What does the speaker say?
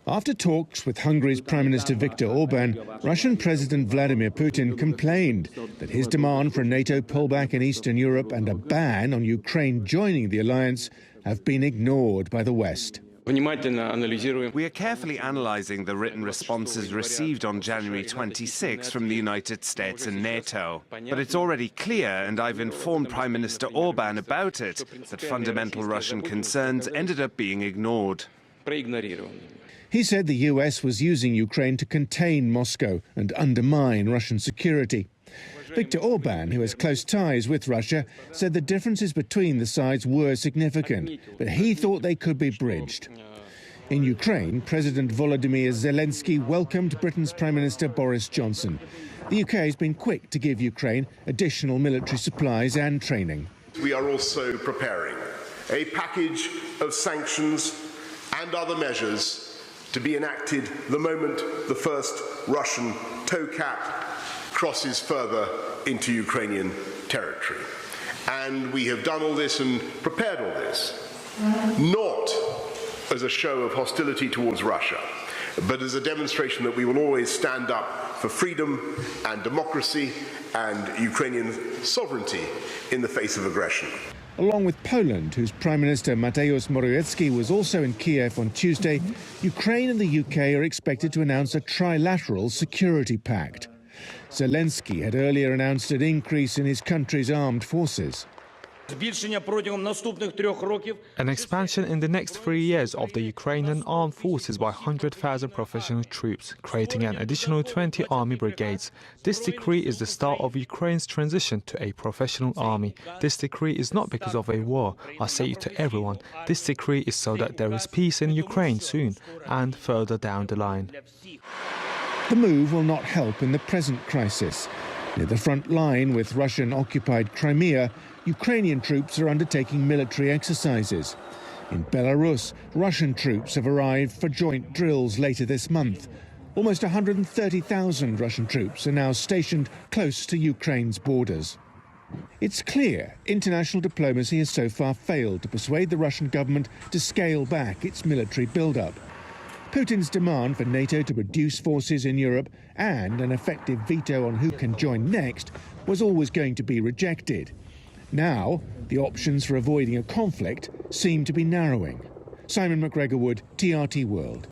After talks with Hungary's Prime Minister Viktor Orban, Russian President Vladimir Putin complained that his demand for a NATO pullback in Eastern Europe and a ban on Ukraine joining the alliance have been ignored by the West. We are carefully analysing the written responses received on January 26 from the United States and NATO. But it's already clear, and I've informed Prime Minister Orban about it, that fundamental Russian concerns ended up being ignored. He said the US was using Ukraine to contain Moscow and undermine Russian security. Viktor Orban, who has close ties with Russia, said the differences between the sides were significant, but he thought they could be bridged. In Ukraine, President Vlodymr Zelenskiy welcomed Britain's Prime Minister Boris Johnson. The UK has been quick to give Ukraine additional military supplies and training. We are also preparing a package of sanctions and other measures to be enacted the moment the first Russian tow cap crosses further into Ukrainian territory. And we have done all this and prepared all this, not as a show of hostility towards Russia, but as a demonstration that we will always stand up for freedom and democracy and Ukrainian sovereignty in the face of aggression. Along with Poland, whose Prime Minister Mateusz Morawiecki was also in Kiev on Tuesday, Ukraine and the UK are expected to announce a trilateral security pact. Zelensky had earlier announced an increase in his country's armed forces. An expansion in the next 3 years of the Ukrainian armed forces by 100,000 professional troops, creating an additional 20 army brigades. This decree is the start of Ukraine's transition to a professional army. This decree is not because of a war. I say it to everyone. This decree is so that there is peace in Ukraine soon and further down the line. The move will not help in the present crisis. Near the front line with Russian-occupied Crimea, Ukrainian troops are undertaking military exercises. In Belarus, Russian troops have arrived for joint drills later this month. Almost 130,000 Russian troops are now stationed close to Ukraine's borders. It's clear international diplomacy has so far failed to persuade the Russian government to scale back its military build-up. Putin's demand for NATO to reduce forces in Europe and an effective veto on who can join next was always going to be rejected. Now, the options for avoiding a conflict seem to be narrowing. Simon McGregor Wood, TRT World.